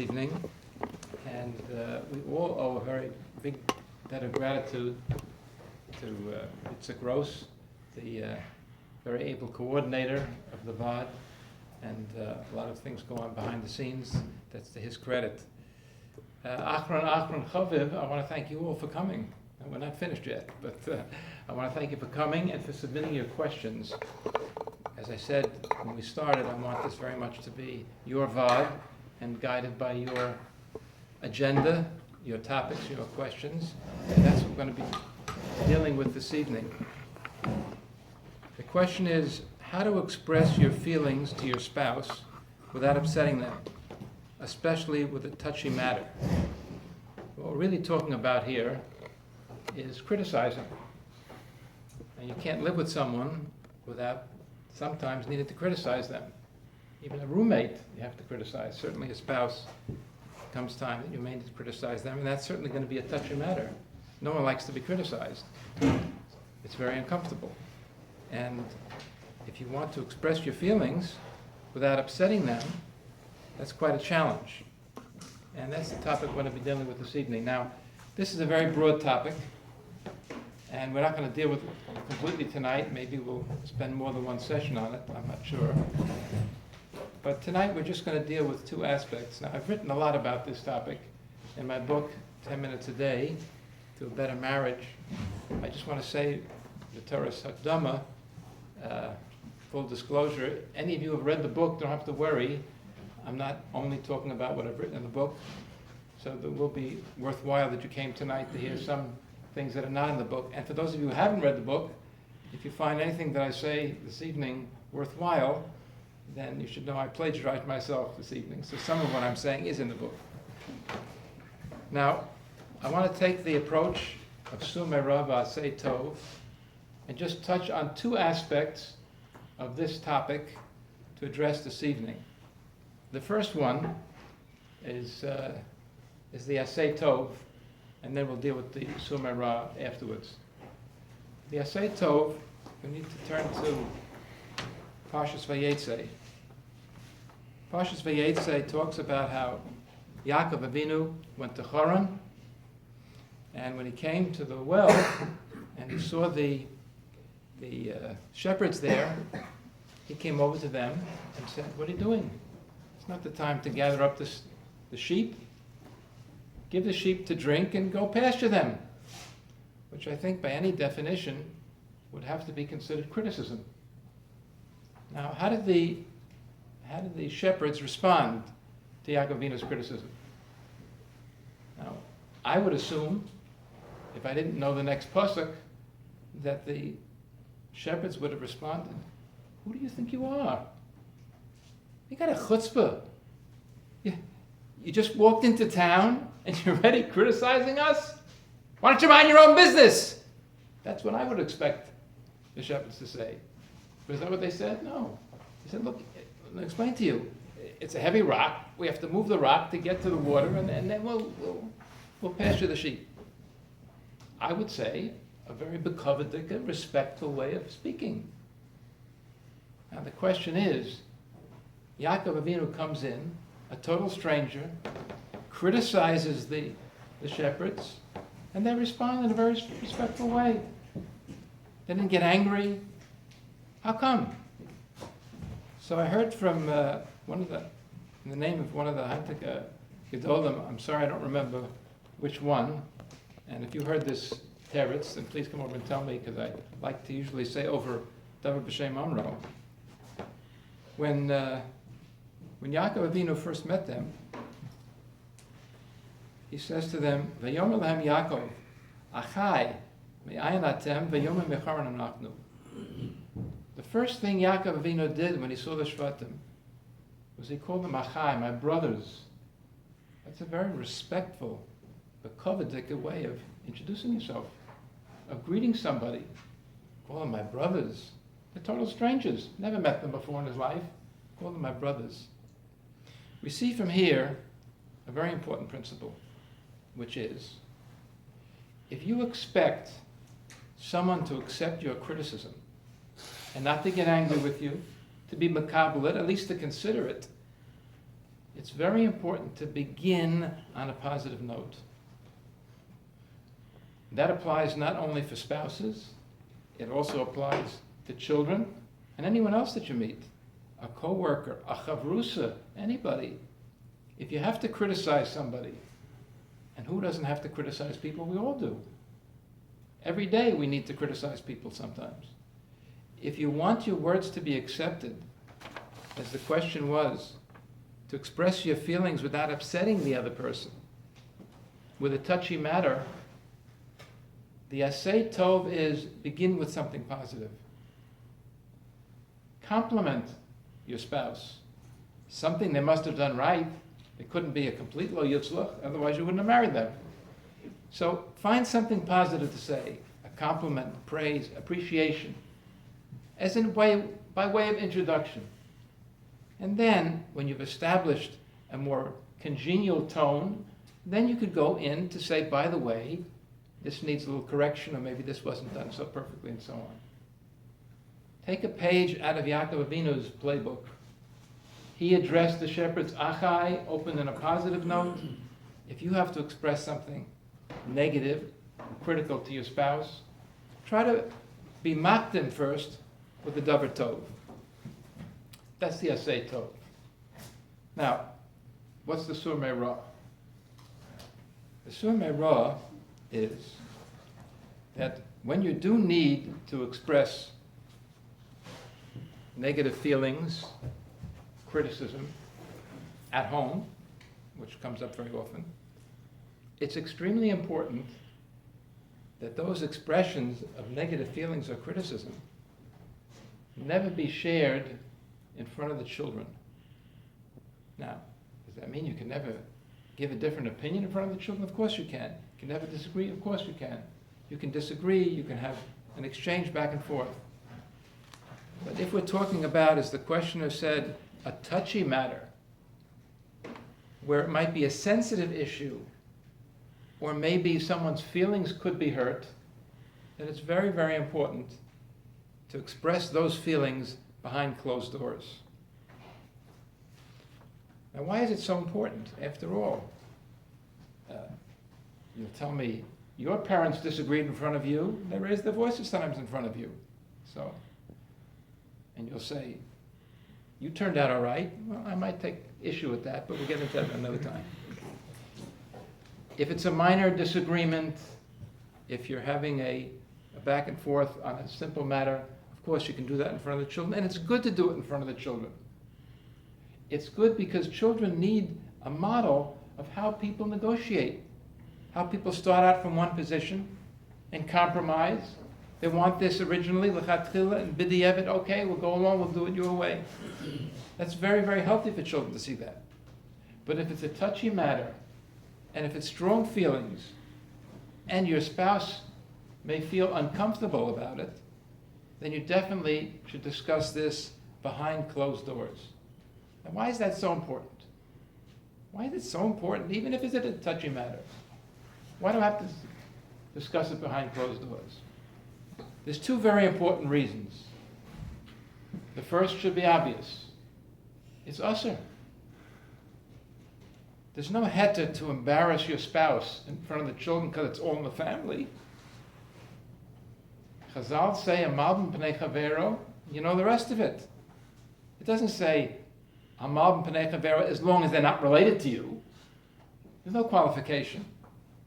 Evening, and we all owe a very big debt of gratitude to Itzhak Gross, the very able coordinator of the Vaad, and a lot of things go on behind the scenes. That's to his credit. Achron Chaviv, I want to thank you all for coming. We're not finished yet, but I want to thank you for coming and for submitting your questions. As I said when we started, I want this very much to be your Vaad, and guided by your agenda, your topics, your questions. And that's what we're going to be dealing with this evening. The question is how to express your feelings to your spouse without upsetting them, especially with a touchy matter. What we're really talking about here is criticizing. And you can't live with someone without sometimes needing to criticize them. Even a roommate you have to criticize. Certainly a spouse, comes time that you may need to criticize them, and that's certainly going to be a touchy matter. No one likes to be criticized. It's very uncomfortable. And if you want to express your feelings without upsetting them, that's quite a challenge. And that's the topic we're going to be dealing with this evening. Now, this is a very broad topic, and we're not going to deal with it completely tonight. Maybe we'll spend more than one session on it. I'm not sure. But tonight we're just going to deal with two aspects. Now, I've written a lot about this topic in my book, 10 Minutes a Day to a Better Marriage. I just want to say, the Torah's Hakdama, full disclosure, any of you who have read the book don't have to worry. I'm not only talking about what I've written in the book, so it will be worthwhile that you came tonight to hear some things that are not in the book. And for those of you who haven't read the book, if you find anything that I say this evening worthwhile, then you should know I plagiarized myself this evening. So some of what I'm saying is in the book. Now, I want to take the approach of Sumera V'asei Tov and just touch on two aspects of this topic to address this evening. The first one is the Asei Tov, and then we'll deal with the Sumera afterwards. The Asei Tov, we need to turn to Parshas Vayetze. Parshas Vayetze talks about how Yaakov Avinu went to Haran, and when he came to the well and he saw the shepherds there, he came over to them and said, "What are you doing? It's not the time to gather up the sheep. Give the sheep to drink and go pasture them," which I think by any definition would have to be considered criticism. Now, how did the shepherds respond to Yaakov Avinu's criticism? Now, I would assume, if I didn't know the next pasuk, that the shepherds would have responded, "Who do you think you are? You got a chutzpah. You just walked into town and you're already criticizing us? Why don't you mind your own business?" That's what I would expect the shepherds to say. But is that what they said? No. They said, "Look, let me explain to you. It's a heavy rock. We have to move the rock to get to the water, and then we'll pasture the sheep." I would say a very bekovedik, respectful way of speaking. Now the question is, Yaakov Avinu comes in, a total stranger, criticizes the shepherds, and they respond in a very respectful way. They didn't get angry. How come? So I heard from in the name of one of the Haitik Gedolim, I'm sorry I don't remember which one, and if you heard this teretz, then please come over and tell me, because I like to usually say over Davar B'Shem Amro. When Yaakov Avinu first met them, he says to them, "Vayomer lahem Yaakov, Achai, me'ayin atem, vayomer mecharon anachnu." The first thing Yaakov Avinu did when he saw the Shvatim was he called them Achai, my brothers. That's a very respectful, bekovedik way of introducing yourself, of greeting somebody. Call them my brothers. They're total strangers. Never met them before in his life. Call them my brothers. We see from here a very important principle, which is, if you expect someone to accept your criticism and not to get angry with you, to be makabel it, at least to consider it, it's very important to begin on a positive note. That applies not only for spouses, it also applies to children and anyone else that you meet, a coworker, a chavrusa, anybody. If you have to criticize somebody, and who doesn't have to criticize people? We all do. Every day we need to criticize people sometimes. If you want your words to be accepted, as the question was, to express your feelings without upsetting the other person, with a touchy matter, the Asay Tov is begin with something positive. Compliment your spouse. Something they must have done right. It couldn't be a complete lo yitzlach, otherwise you wouldn't have married them. So find something positive to say, a compliment, praise, appreciation, as in by way of introduction. And then, when you've established a more congenial tone, then you could go in to say, by the way, this needs a little correction, or maybe this wasn't done so perfectly, and so on. Take a page out of Yaakov Avinu's playbook. He addressed the shepherds, Achai, opened in a positive note. If you have to express something negative, critical to your spouse, try to be makdim first with the davar tov. That's the asay tov. Now, what's the sur me'ra? The sur me'ra is that when you do need to express negative feelings, criticism at home, which comes up very often, it's extremely important that those expressions of negative feelings or criticism never be shared in front of the children. Now, does that mean you can never give a different opinion in front of the children? Of course you can. You can never disagree? Of course you can. You can disagree, you can have an exchange back and forth. But if we're talking about, as the questioner said, a touchy matter, where it might be a sensitive issue, or maybe someone's feelings could be hurt, then it's very, very important to express those feelings behind closed doors. Now, why is it so important? After all, you'll tell me, your parents disagreed in front of you, they raised their voices sometimes in front of you. So, and you'll say, you turned out all right. Well, I might take issue with that, but we'll get into that another time. If it's a minor disagreement, if you're having a back and forth on a simple matter, of course you can do that in front of the children, and it's good to do it in front of the children. It's good because children need a model of how people negotiate, how people start out from one position and compromise. They want this originally, l'chatchila, and b'di'evet, okay, we'll go along, we'll do it your way. That's very, very healthy for children to see that. But if it's a touchy matter, and if it's strong feelings, and your spouse may feel uncomfortable about it, then you definitely should discuss this behind closed doors. And why is that so important? Why is it so important, even if it's a touchy matter? Why do I have to discuss it behind closed doors? There's two very important reasons. The first should be obvious. It's usher. There's no heter to embarrass your spouse in front of the children because it's all in the family. Chazal say, Amal b'pnei chavero, you know the rest of it. It doesn't say, Amal b'pnei chavero, as long as they're not related to you. There's no qualification.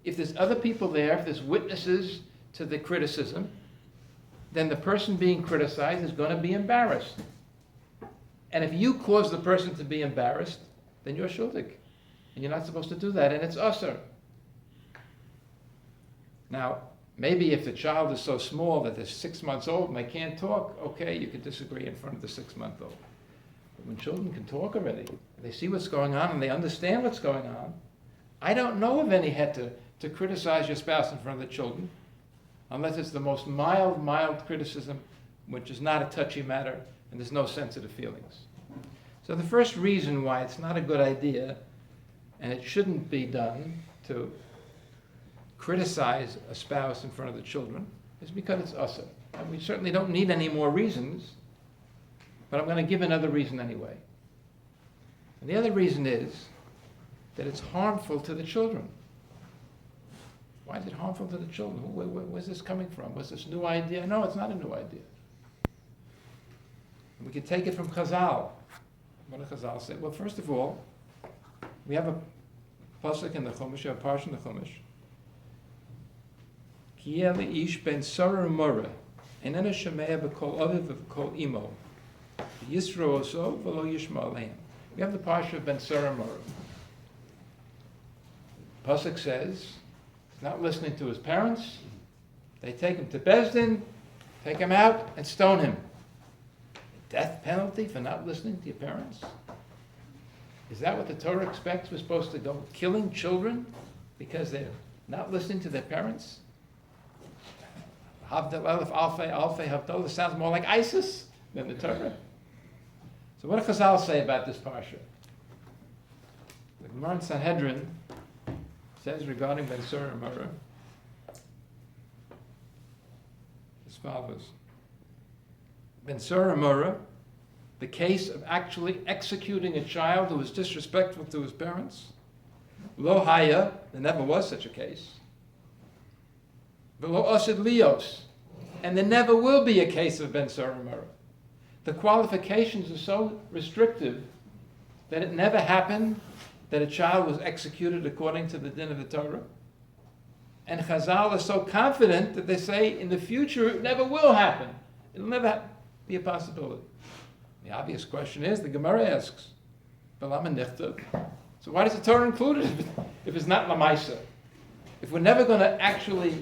If there's other people there, if there's witnesses to the criticism, then the person being criticized is going to be embarrassed. And if you cause the person to be embarrassed, then you're shuldig. And you're not supposed to do that, and it's usher. Now, maybe if the child is so small that they're 6 months old and they can't talk, okay, you can disagree in front of the 6-month-old. But when children can talk already, they see what's going on and they understand what's going on, I don't know of any heter to criticize your spouse in front of the children, unless it's the most mild criticism, which is not a touchy matter, and there's no sensitive feelings. So the first reason why it's not a good idea, and it shouldn't be done, to criticize a spouse in front of the children, is because it's usher. And we certainly don't need any more reasons, but I'm going to give another reason anyway. And the other reason is that it's harmful to the children. Why is it harmful to the children? Where's this coming from? Was this new idea? No, it's not a new idea. We could take it from Chazal. What do Chazal say? Well, first of all, we have a pasuk in the Chumash, a parsha in the Chumash. Ki yeh le'ish ben Sarah Mora, einena shomea b'kol aviv v'kol imo, v'yisro oso v'lo yishma aleim. We have the parsha of Ben Sarah Mora. Pasuk says, he's not listening to his parents. They take him to Beis Din, take him out, and stone him. Death penalty for not listening to your parents? Is that what the Torah expects? We're supposed to go killing children because they're not listening to their parents? Havdal Elef Alfei Alfei Havdalah sounds more like ISIS than the Torah. So what do Chazal say about this parsha? The Gemara in Sanhedrin says regarding Ben Sarah and Mora as follows. Ben Sarah and Mora, the case of actually executing a child who was disrespectful to his parents. Lo haya, there never was such a case. V'lo osid lios, and there never will be a case of Ben Sarah and Mora. The qualifications are so restrictive that it never happened that a child was executed according to the din of the Torah. And Chazal are so confident that they say in the future it never will happen. It'll never be a possibility. The obvious question is, the Gemara asks, B'lama nichtav? So why does the Torah include it if it's not Lamaisa? If we're never going to actually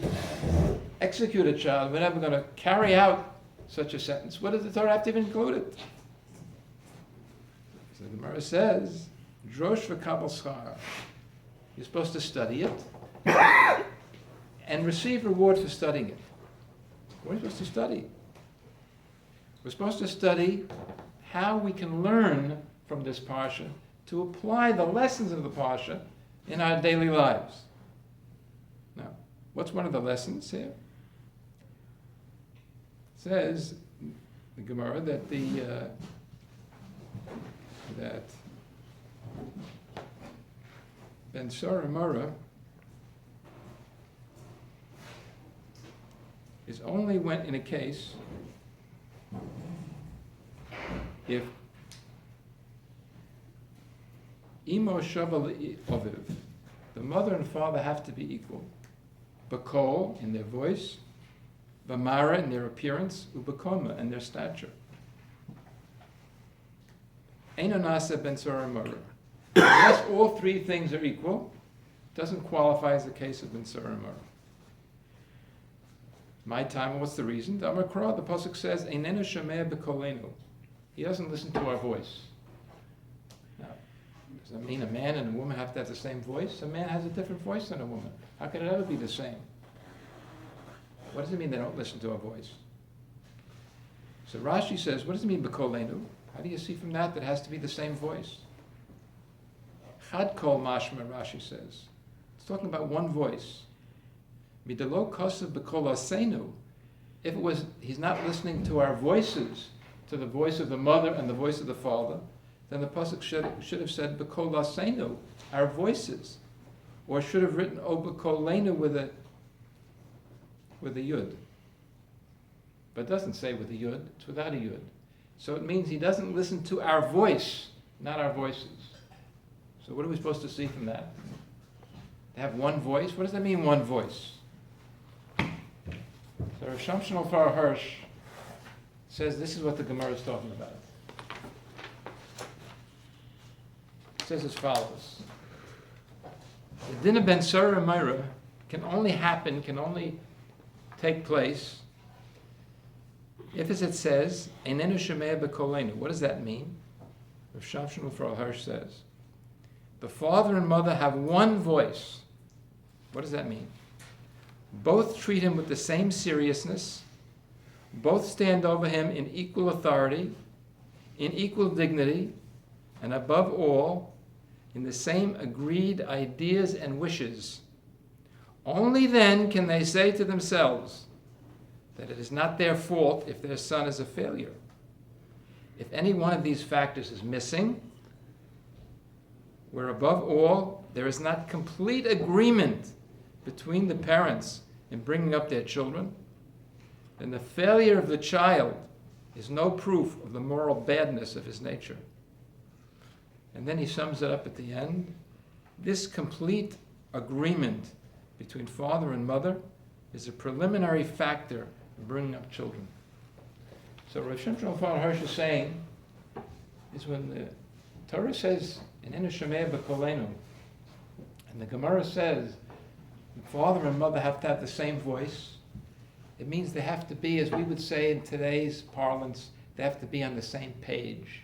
execute a child, we're never going to carry out such a sentence, what does the Torah have to even include it? So the Gemara says, Drosh v'kabel schar. You're supposed to study it and receive reward for studying it. What are you supposed to study? We're supposed to study how we can learn from this parsha to apply the lessons of the parsha in our daily lives. Now, what's one of the lessons here? It says the Gemara that that Ben Sarah Mora is only when in a case if imo shava oviv, the mother and father have to be equal. Bakol in their voice, bamara in their appearance, ubakoma in their stature. Eino nasa ben Sarah Mora. Unless all three things are equal, doesn't qualify as the case of Ben Sarah Mora. My time, what's the reason? The Amakra, the pasuk says, "Einenu shomea b'kolenu." He doesn't listen to our voice. Now, does that mean a man and a woman have to have the same voice? A man has a different voice than a woman. How can it ever be the same? What does it mean they don't listen to our voice? So Rashi says, what does it mean b'kolenu? How do you see from that it has to be the same voice? Chad kol mashma, Rashi says. It's talking about one voice. Midalo kosav b'kol asenu. If it was, he's not listening to our voices, to the voice of the mother and the voice of the father, then the pasuk should have said b'kol asenu, our voices, or should have written o b'kolenu with a yud. But it doesn't say with a yud; it's without a yud. So it means he doesn't listen to our voice, not our voices. So what are we supposed to see from that? To have one voice? What does that mean, one voice? So Rav Shamshon Alfar Hirsch says this is what the Gemara is talking about. It says as follows. The din of Ben Sarah and Myra can only take place if, as it says, Einenu shomea b'kolenu. What does that mean? Rav Shamshon Alfar Hirsch says, the father and mother have one voice. What does that mean? Both treat him with the same seriousness. Both stand over him in equal authority, in equal dignity, and above all, in the same agreed ideas and wishes. Only then can they say to themselves that it is not their fault if their son is a failure. If any one of these factors is missing, where above all, there is not complete agreement between the parents in bringing up their children, then the failure of the child is no proof of the moral badness of his nature. And then he sums it up at the end. This complete agreement between father and mother is a preliminary factor in bringing up children. So Rav Shimshon Hirsch is saying is when the Torah says in Inu Shemei B'Kolenu, and the Gemara says father and mother have to have the same voice, it means they have to be, as we would say in today's parlance, they have to be on the same page.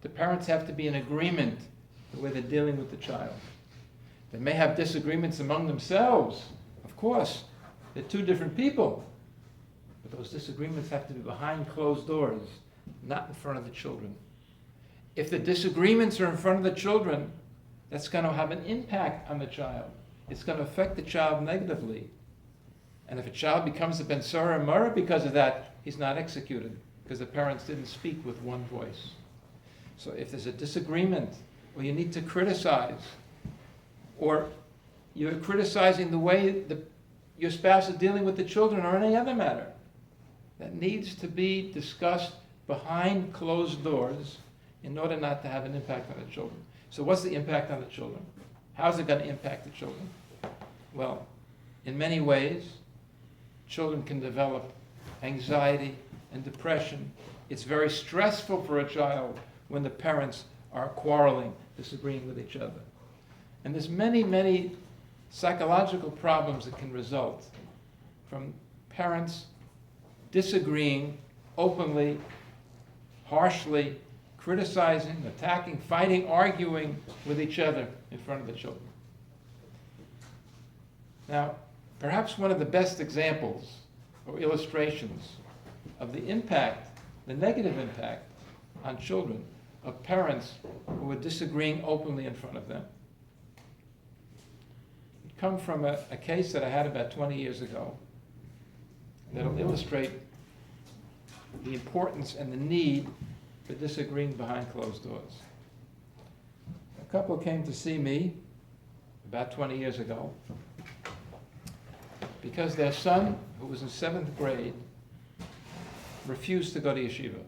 The parents have to be in agreement the way they're dealing with the child. They may have disagreements among themselves. Of course, they're two different people. But those disagreements have to be behind closed doors, not in front of the children. If the disagreements are in front of the children, that's going to have an impact on the child. It's going to affect the child negatively. And if a child becomes a Ben Torah and Mara because of that, he's not executed, because the parents didn't speak with one voice. So if there's a disagreement, or you need to criticize, or you're criticizing the way your spouse is dealing with the children or any other matter, that needs to be discussed behind closed doors in order not to have an impact on the children. So what's the impact on the children? How's it going to impact the children? Well, in many ways, children can develop anxiety and depression. It's very stressful for a child when the parents are quarreling, disagreeing with each other. And there's many, many psychological problems that can result from parents disagreeing openly, harshly, criticizing, attacking, fighting, arguing with each other in front of the children. Now, perhaps one of the best examples or illustrations of the impact, the negative impact on children of parents who are disagreeing openly in front of them, it comes from a case that I had about 20 years ago that'll illustrate the importance and the need for disagreeing behind closed doors. A couple came to see me about 20 years ago because their son, who was in 7th grade, refused to go to yeshiva.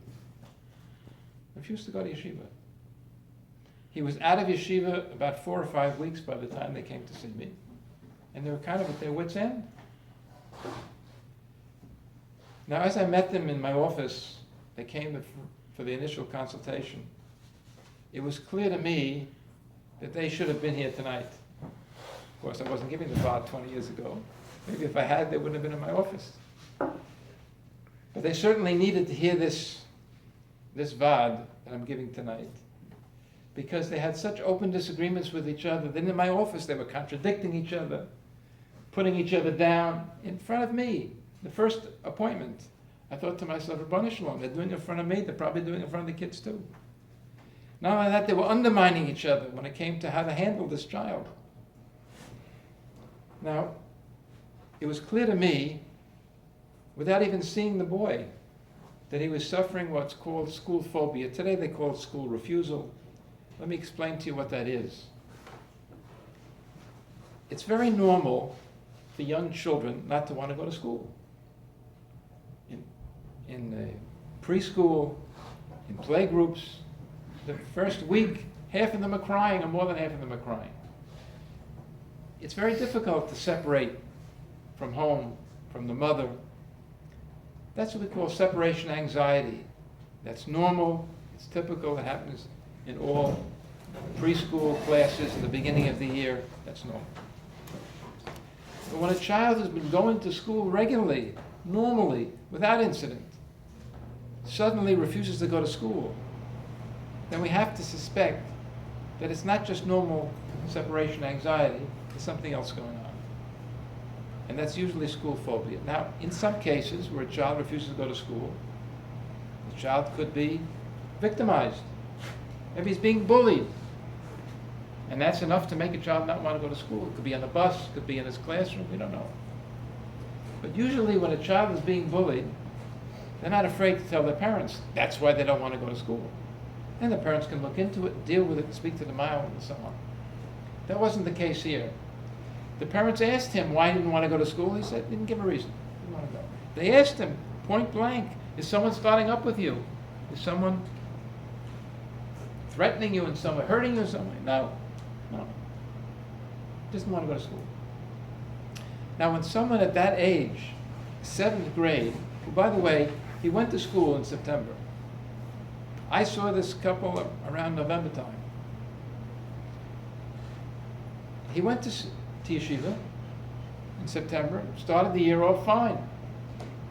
Refused to go to yeshiva. He was out of yeshiva about 4 or 5 weeks by the time they came to see me. And they were kind of at their wits' end. Now, as I met them in my office, they came for the initial consultation. It was clear to me that they should have been here tonight. Of course, I wasn't giving the Vaad 20 years ago. Maybe if I had, they wouldn't have been in my office. But they certainly needed to hear this Vaad that I'm giving tonight, because they had such open disagreements with each other. Then in my office, they were contradicting each other, putting each other down in front of me. The first appointment, I thought to myself, Rabbanu Shalom, they're doing it in front of me, they're probably doing it in front of the kids too. Not only that, they were undermining each other when it came to how to handle this child. Now, it was clear to me, without even seeing the boy, that he was suffering what's called school phobia. Today they call it school refusal. Let me explain to you what that is. It's very normal for young children not to want to go to school. In preschool, in playgroups, the first week, half of them are crying, or more than half of them are crying. It's very difficult to separate from home, from the mother. That's what we call separation anxiety. That's normal, it's typical, it happens in all preschool classes at the beginning of the year, that's normal. But when a child has been going to school regularly, normally, without incident, suddenly refuses to go to school, then we have to suspect that it's not just normal separation anxiety, there's something else going on. And that's usually school phobia. Now, in some cases where a child refuses to go to school, the child could be victimized. Maybe he's being bullied. And that's enough to make a child not want to go to school. It could be on the bus, it could be in his classroom, we don't know. But usually when a child is being bullied, they're not afraid to tell their parents. That's why they don't want to go to school. And the parents can look into it, deal with it, speak to the mile and so on. That wasn't the case here. The parents asked him why he didn't want to go to school. He said, didn't give a reason. Didn't want to go. They asked him, point blank, is someone starting up with you? Is someone threatening you in some way, hurting you in some way? No. Doesn't want to go to school. Now, when someone at that age, 7th grade, who, by the way, he went to school in September. I saw this couple around November time. He went to yeshiva in September, started the year off fine.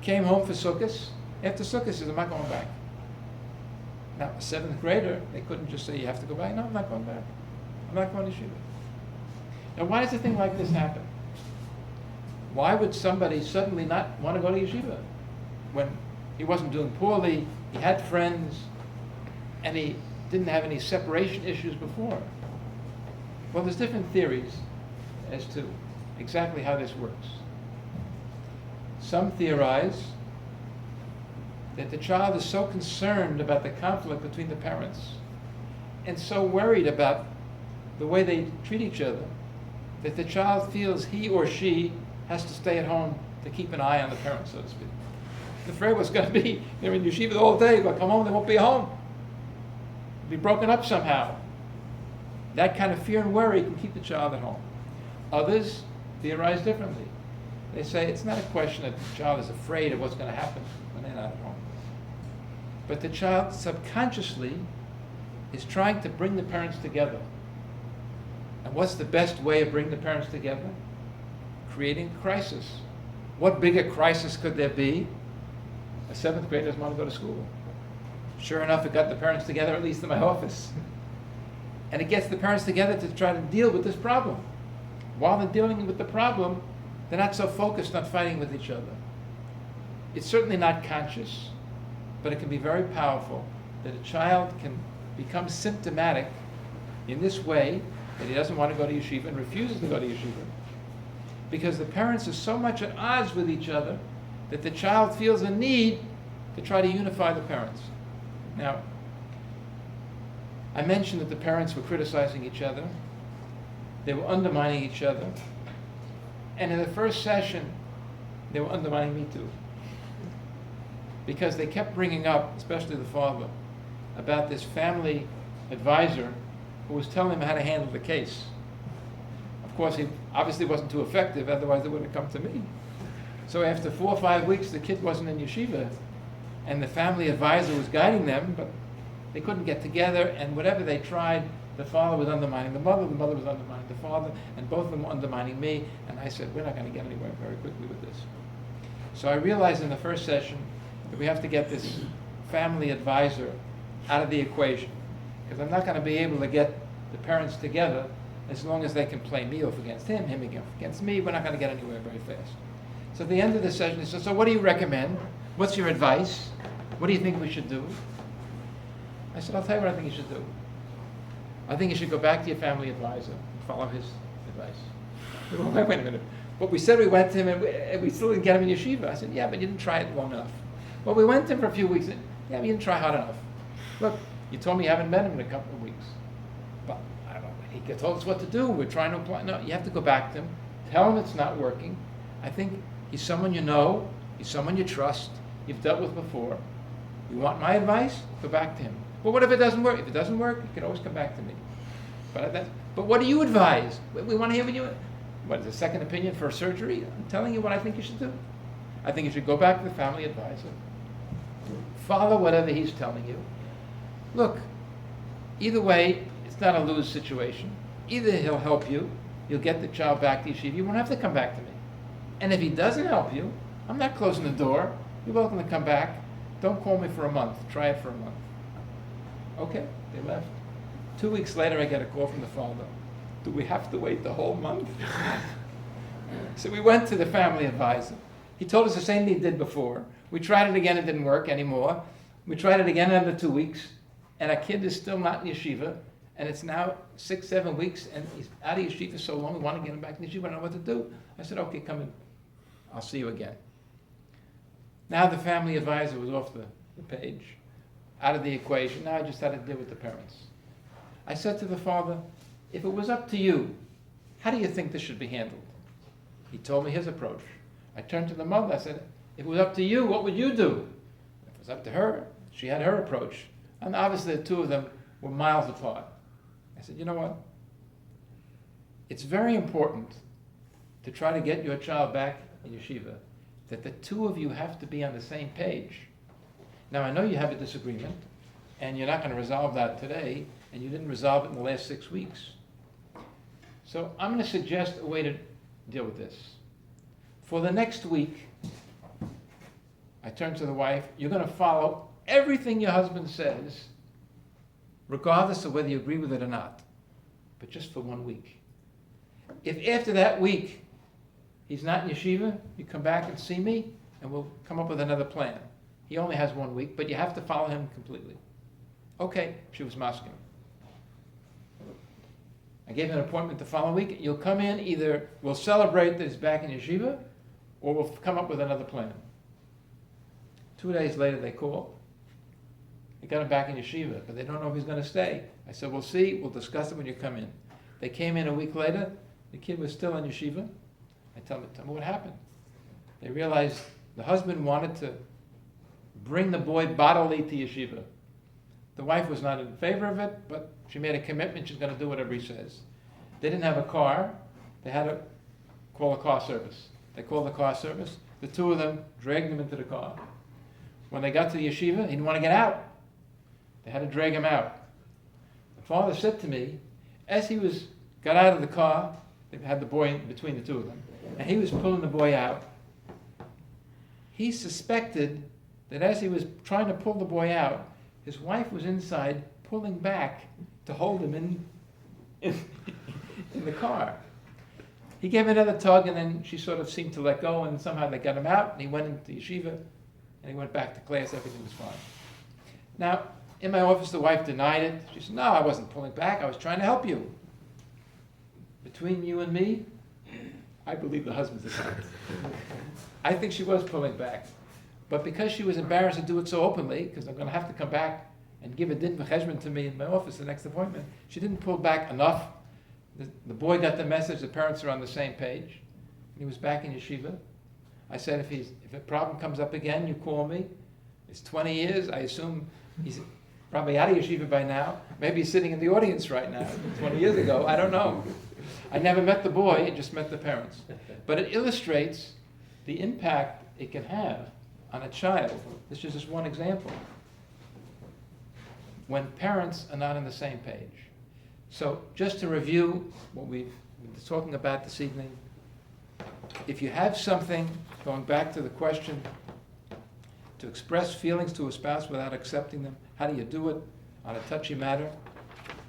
Came home for Sukkot. After Sukkot, he says, I'm not going back. Now, a 7th grader, they couldn't just say, you have to go back. No, I'm not going back. I'm not going to yeshiva. Now, why does a thing like this happen? Why would somebody suddenly not want to go to yeshiva when he wasn't doing poorly, he had friends, and he didn't have any separation issues before? Well, there's different theories as to exactly how this works. Some theorize that the child is so concerned about the conflict between the parents and so worried about the way they treat each other that the child feels he or she has to stay at home to keep an eye on the parents, so to speak. The afraid what's going to be, they're in yeshiva all day, but come home, they won't be home. They'll be broken up somehow. That kind of fear and worry can keep the child at home. Others theorize differently. They say it's not a question that the child is afraid of what's going to happen when they're not at home. But the child subconsciously is trying to bring the parents together. And what's the best way of bringing the parents together? Creating a crisis. What bigger crisis could there be? A 7th grader doesn't want to go to school. Sure enough, it got the parents together, at least in my office. And it gets the parents together to try to deal with this problem. While they're dealing with the problem, they're not so focused on fighting with each other. It's certainly not conscious, but it can be very powerful that a child can become symptomatic in this way, that he doesn't want to go to yeshiva and refuses to go to yeshiva, because the parents are so much at odds with each other that the child feels a need to try to unify the parents. Now, I mentioned that the parents were criticizing each other. They were undermining each other. And in the first session, they were undermining me too. Because they kept bringing up, especially the father, about this family advisor who was telling him how to handle the case. Of course, he obviously wasn't too effective, otherwise they would have come to me. So after 4 or 5 weeks, the kid wasn't in yeshiva, and the family advisor was guiding them, but they couldn't get together, and whatever they tried, the father was undermining the mother was undermining the father, and both of them were undermining me, and I said, we're not going to get anywhere very quickly with this. So I realized in the first session that we have to get this family advisor out of the equation, because I'm not going to be able to get the parents together as long as they can play me off against him against me. We're not going to get anywhere very fast. So at the end of the session, he said, so what do you recommend? What's your advice? What do you think we should do? I said, I'll tell you what I think you should do. I think you should go back to your family advisor and follow his advice. Well, wait a minute. But we said we went to him and we still didn't get him in yeshiva. I said, yeah, but you didn't try it long enough. Well, we went to him for a few weeks. And, yeah, but you didn't try hard enough. Look, you told me you haven't met him in a couple of weeks. But I don't know. He told us what to do. We're trying to apply. No, you have to go back to him. Tell him it's not working. I think he's someone you know. He's someone you trust. You've dealt with before. You want my advice? Go back to him. But what if it doesn't work? If it doesn't work, you can always come back to me. But what do you advise? We want to hear what you... What is a second opinion for surgery? I'm telling you what I think you should do. I think you should go back to the family advisor. Follow whatever he's telling you. Look, either way, it's not a lose situation. Either he'll help you, you'll get the child back to yeshiva, you won't have to come back to me. And if he doesn't help you, I'm not closing the door. You're welcome to come back. Don't call me for a month. Try it for a month. Okay, they left. 2 weeks later, I get a call from the father. Do we have to wait the whole month? So we went to the family advisor. He told us the same thing he did before. We tried it again, it didn't work anymore. We tried it again under 2 weeks, and our kid is still not in yeshiva, and it's now 6, 7 weeks, and he's out of yeshiva so long, we want to get him back in yeshiva, I don't know what to do. I said, okay, come in. I'll see you again. Now the family advisor was off the page. out of the equation. Now I just had to deal with the parents. I said to the father, if it was up to you, how do you think this should be handled? He told me his approach. I turned to the mother. I said, if it was up to you, what would you do? If it was up to her, she had her approach. And obviously the two of them were miles apart. I said, you know what? It's very important to try to get your child back in yeshiva, that the two of you have to be on the same page. Now, I know you have a disagreement, and you're not going to resolve that today, and you didn't resolve it in the last 6 weeks. So I'm going to suggest a way to deal with this. For the next week, I turned to the wife, you're going to follow everything your husband says, regardless of whether you agree with it or not, but just for 1 week. If after that week he's not in yeshiva, you come back and see me, and we'll come up with another plan. He only has 1 week, but you have to follow him completely. Okay, she was masking. I gave him an appointment the following week. You'll come in, either we'll celebrate that he's back in yeshiva, or we'll come up with another plan. 2 days later, they called. They got him back in yeshiva, but they don't know if he's going to stay. I said, we'll see. We'll discuss it when you come in. They came in a week later. The kid was still in yeshiva. I tell them what happened. They realized the husband wanted to bring the boy bodily to yeshiva. The wife was not in favor of it, but she made a commitment she's going to do whatever he says. They didn't have a car. They had to call a car service. They called the car service. The two of them dragged him into the car. When they got to the yeshiva, he didn't want to get out. They had to drag him out. The father said to me, as he got out of the car, they had the boy in between the two of them, and he was pulling the boy out. He suspected that as he was trying to pull the boy out, his wife was inside pulling back to hold him in the car. He gave another tug, and then she sort of seemed to let go, and somehow they got him out, and he went into yeshiva, and he went back to class. Everything was fine. Now, in my office, the wife denied it. She said, no, I wasn't pulling back. I was trying to help you. Between you and me, I believe the husband's account. I think she was pulling back. But because she was embarrassed to do it so openly, because I'm going to have to come back and give a din v'cheshbon to me in my office the next appointment, she didn't pull back enough. The boy got the message, the parents are on the same page. He was back in yeshiva. I said, if a problem comes up again, you call me. It's 20 years. I assume he's probably out of yeshiva by now. Maybe he's sitting in the audience right now. 20 years ago, I don't know. I never met the boy, I just met the parents. But it illustrates the impact it can have on a child. This is just one example. When parents are not on the same page. So just to review what we've been talking about this evening, if you have something, going back to the question, to express feelings to a spouse without accepting them, how do you do it on a touchy matter?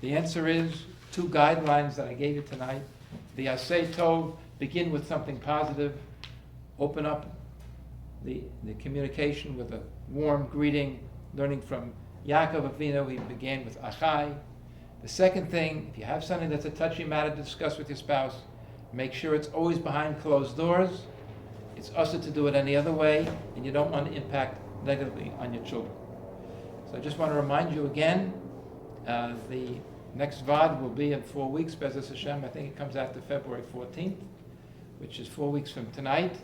The answer is 2 guidelines that I gave you tonight. The Asay Tov, begin with something positive, open up the communication with a warm greeting, learning from Yaakov Avinu, he began with Achai. The second thing, if you have something that's a touchy matter to discuss with your spouse, make sure it's always behind closed doors. It's also to do it any other way, and you don't want to impact negatively on your children. So I just want to remind you again, the next Vaad will be in 4 weeks, Bezos Hashem. I think it comes after February 14th, which is 4 weeks from tonight.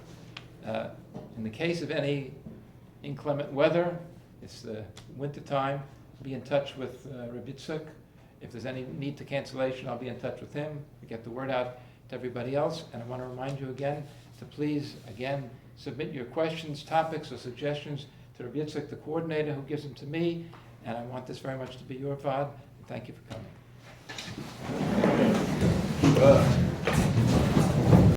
In the case of any inclement weather, it's the winter time, be in touch with Reb Yitzchak. If there's any need to cancellation, I'll be in touch with him to get the word out to everybody else. And I want to remind you again to please, again, submit your questions, topics, or suggestions to Reb Yitzchak, the coordinator, who gives them to me. And I want this very much to be your Vaad. Thank you for coming.